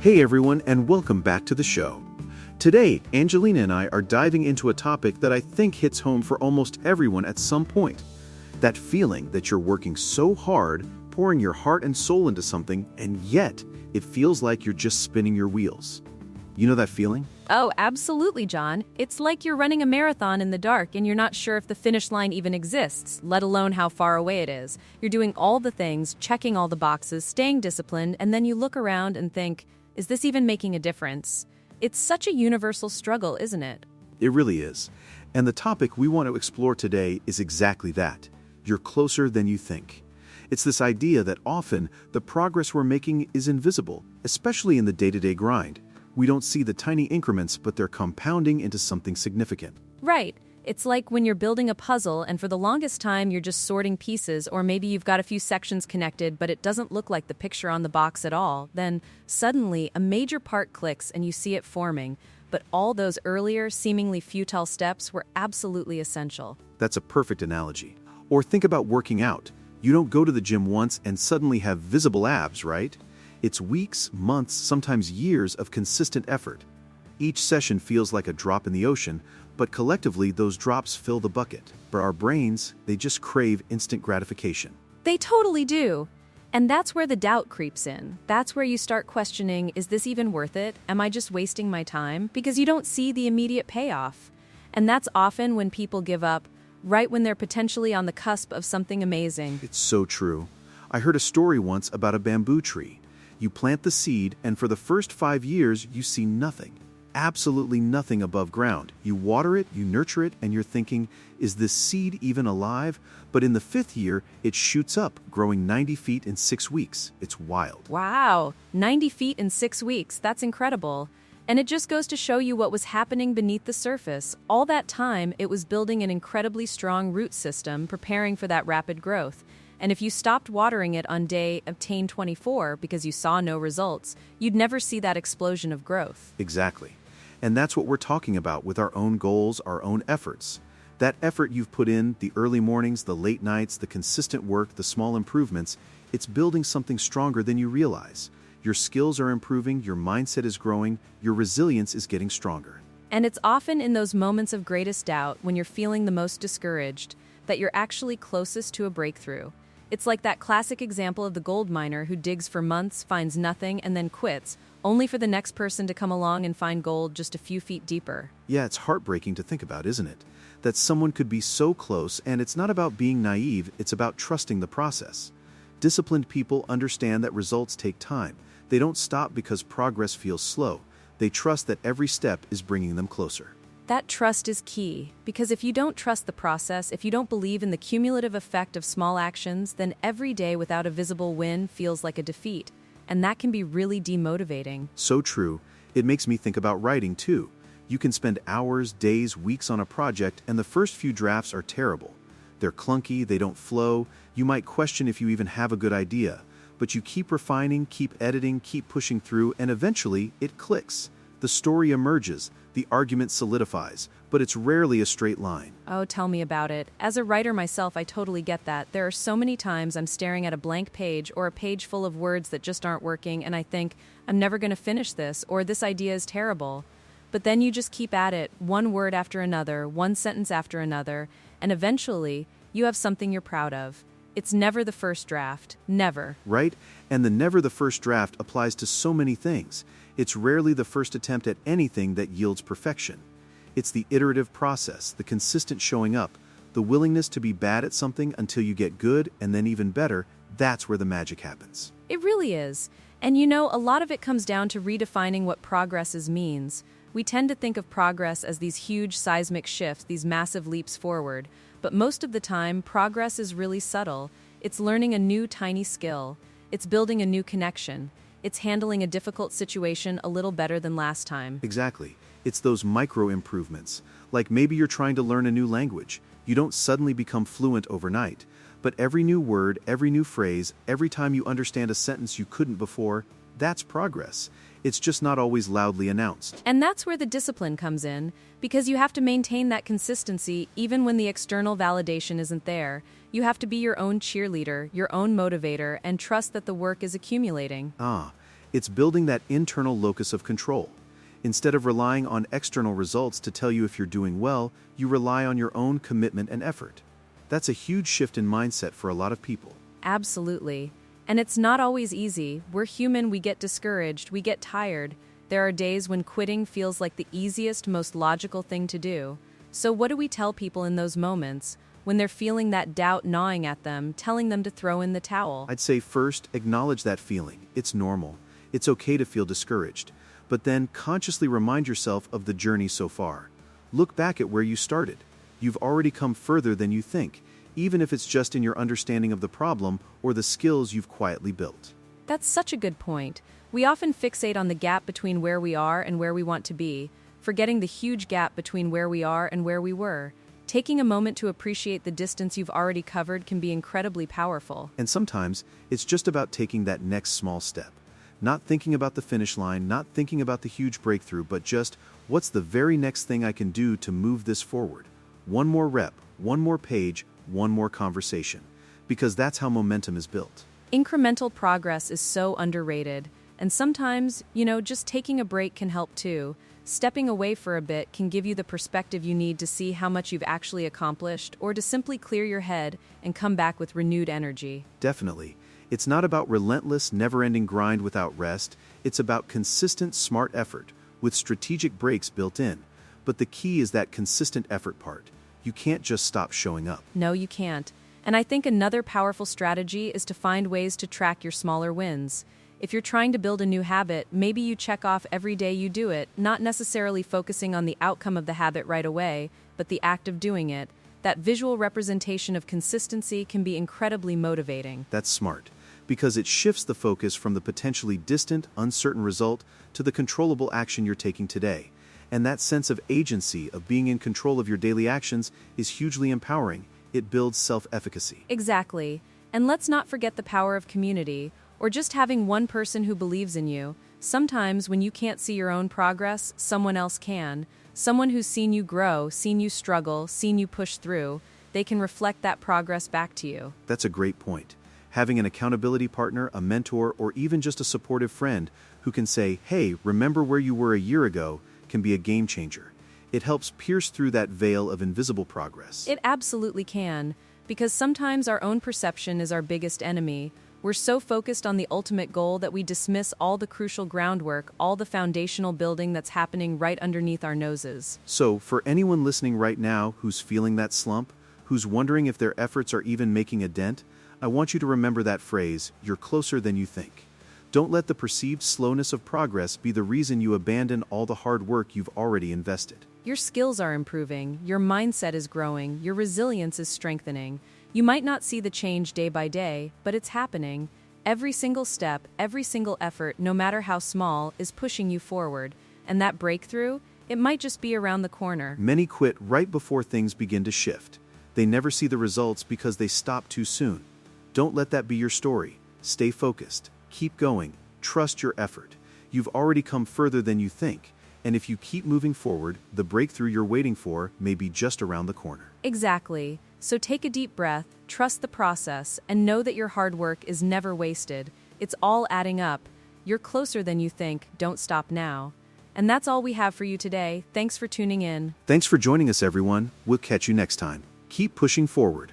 Hey everyone, and welcome back to the show. Today, Angelina and I are diving into a topic that I think hits home for almost everyone at some point. That feeling that you're working so hard, pouring your heart and soul into something, and yet it feels like you're just spinning your wheels. You know that feeling? Oh, absolutely, John. It's like you're running a marathon in the dark and you're not sure if the finish line even exists, let alone how far away it is. You're doing all the things, checking all the boxes, staying disciplined, and then you look around and think, is this even making a difference? It's such a universal struggle, isn't it? It really is. And the topic we want to explore today is exactly that. You're closer than you think. It's this idea that often the progress we're making is invisible, especially in the day-to-day grind. We don't see the tiny increments, but they're compounding into something significant. Right. It's like when you're building a puzzle and for the longest time you're just sorting pieces, or maybe you've got a few sections connected but it doesn't look like the picture on the box at all. Then suddenly a major part clicks and you see it forming. But all those earlier, seemingly futile steps were absolutely essential. That's a perfect analogy. Or think about working out. You don't go to the gym once and suddenly have visible abs, right? It's weeks, months, sometimes years of consistent effort. Each session feels like a drop in the ocean, but collectively those drops fill the bucket. For our brains, they just crave instant gratification. They totally do. And that's where the doubt creeps in. That's where you start questioning, is this even worth it? Am I just wasting my time? Because you don't see the immediate payoff. And that's often when people give up, right when they're potentially on the cusp of something amazing. It's so true. I heard a story once about a bamboo tree. You plant the seed, and for the first 5 years, you see nothing. Absolutely nothing above ground. You water it, you nurture it, and you're thinking, is this seed even alive? But in the 5th year, it shoots up, growing 90 feet in 6 weeks. It's wild. Wow, 90 feet in 6 weeks. That's incredible. And it just goes to show you what was happening beneath the surface. All that time, it was building an incredibly strong root system, preparing for that rapid growth. And if you stopped watering it on day of 24 because you saw no results, you'd never see that explosion of growth. Exactly. And that's what we're talking about with our own goals, our own efforts. That effort you've put in, the early mornings, the late nights, the consistent work, the small improvements, it's building something stronger than you realize. Your skills are improving, your mindset is growing, your resilience is getting stronger. And it's often in those moments of greatest doubt, when you're feeling the most discouraged, that you're actually closest to a breakthrough. It's like that classic example of the gold miner who digs for months, finds nothing, and then quits, only for the next person to come along and find gold just a few feet deeper. Yeah, it's heartbreaking to think about, isn't it? That someone could be so close, and it's not about being naive, it's about trusting the process. Disciplined people understand that results take time. They don't stop because progress feels slow. They trust that every step is bringing them closer. That trust is key, because if you don't trust the process, if you don't believe in the cumulative effect of small actions, then every day without a visible win feels like a defeat, and that can be really demotivating. So true. It makes me think about writing too. You can spend hours, days, weeks on a project, and the first few drafts are terrible. They're clunky, they don't flow, you might question if you even have a good idea, but you keep refining, keep editing, keep pushing through, and eventually it clicks. The story emerges, the argument solidifies, but it's rarely a straight line. Oh, tell me about it. As a writer myself, I totally get that. There are so many times I'm staring at a blank page or a page full of words that just aren't working, and I think, I'm never going to finish this, or this idea is terrible. But then you just keep at it, one word after another, one sentence after another, and eventually, you have something you're proud of. It's never the first draft. Never. Right? And the never the first draft applies to so many things. It's rarely the first attempt at anything that yields perfection. It's the iterative process, the consistent showing up, the willingness to be bad at something until you get good, and then even better. That's where the magic happens. It really is. And you know, a lot of it comes down to redefining what progress means. We tend to think of progress as these huge seismic shifts, these massive leaps forward. But most of the time, progress is really subtle. It's learning a new tiny skill. It's building a new connection. It's handling a difficult situation a little better than last time. Exactly. It's those micro improvements. Like maybe you're trying to learn a new language. You don't suddenly become fluent overnight. But every new word, every new phrase, every time you understand a sentence you couldn't before, that's progress. It's just not always loudly announced. And that's where the discipline comes in, because you have to maintain that consistency even when the external validation isn't there. You have to be your own cheerleader, your own motivator, and trust that the work is accumulating. It's building that internal locus of control. Instead of relying on external results to tell you if you're doing well, you rely on your own commitment and effort. That's a huge shift in mindset for a lot of people. Absolutely. And it's not always easy. We're human, we get discouraged, we get tired. There are days when quitting feels like the easiest, most logical thing to do. So what do we tell people in those moments, when they're feeling that doubt gnawing at them, telling them to throw in the towel? I'd say first, acknowledge that feeling. It's normal. It's okay to feel discouraged. But then consciously remind yourself of the journey so far. Look back at where you started. You've already come further than you think, even if it's just in your understanding of the problem or the skills you've quietly built. That's such a good point. We often fixate on the gap between where we are and where we want to be, forgetting the huge gap between where we are and where we were. Taking a moment to appreciate the distance you've already covered can be incredibly powerful. And sometimes, it's just about taking that next small step. Not thinking about the finish line, not thinking about the huge breakthrough, but just, what's the very next thing I can do to move this forward? One more rep, one more page, one more conversation. Because that's how momentum is built. Incremental progress is so underrated. And sometimes, just taking a break can help too. Stepping away for a bit can give you the perspective you need to see how much you've actually accomplished, or to simply clear your head and come back with renewed energy. Definitely. It's not about relentless, never-ending grind without rest. It's about consistent, smart effort, with strategic breaks built in. But the key is that consistent effort part. You can't just stop showing up. No, you can't. And I think another powerful strategy is to find ways to track your smaller wins. If you're trying to build a new habit, maybe you check off every day you do it, not necessarily focusing on the outcome of the habit right away, but the act of doing it. That visual representation of consistency can be incredibly motivating. That's smart, because it shifts the focus from the potentially distant, uncertain result to the controllable action you're taking today. And that sense of agency, of being in control of your daily actions, is hugely empowering. It builds self-efficacy. Exactly. And let's not forget the power of community, or just having one person who believes in you. Sometimes when you can't see your own progress, someone else can. Someone who's seen you grow, seen you struggle, seen you push through. They can reflect that progress back to you. That's a great point. Having an accountability partner, a mentor, or even just a supportive friend who can say, "Hey, remember where you were a year ago," can be a game changer. It helps pierce through that veil of invisible progress. It absolutely can, because sometimes our own perception is our biggest enemy. We're so focused on the ultimate goal that we dismiss all the crucial groundwork, all the foundational building that's happening right underneath our noses. So, for anyone listening right now who's feeling that slump, who's wondering if their efforts are even making a dent, I want you to remember that phrase, "You're closer than you think." Don't let the perceived slowness of progress be the reason you abandon all the hard work you've already invested. Your skills are improving, your mindset is growing, your resilience is strengthening. You might not see the change day by day, but it's happening. Every single step, every single effort, no matter how small, is pushing you forward. And that breakthrough, it might just be around the corner. Many quit right before things begin to shift. They never see the results because they stop too soon. Don't let that be your story. Stay focused. Keep going. Trust your effort. You've already come further than you think. And if you keep moving forward, the breakthrough you're waiting for may be just around the corner. Exactly. So take a deep breath, trust the process, and know that your hard work is never wasted. It's all adding up. You're closer than you think. Don't stop now. And that's all we have for you today. Thanks for tuning in. Thanks for joining us, everyone. We'll catch you next time. Keep pushing forward.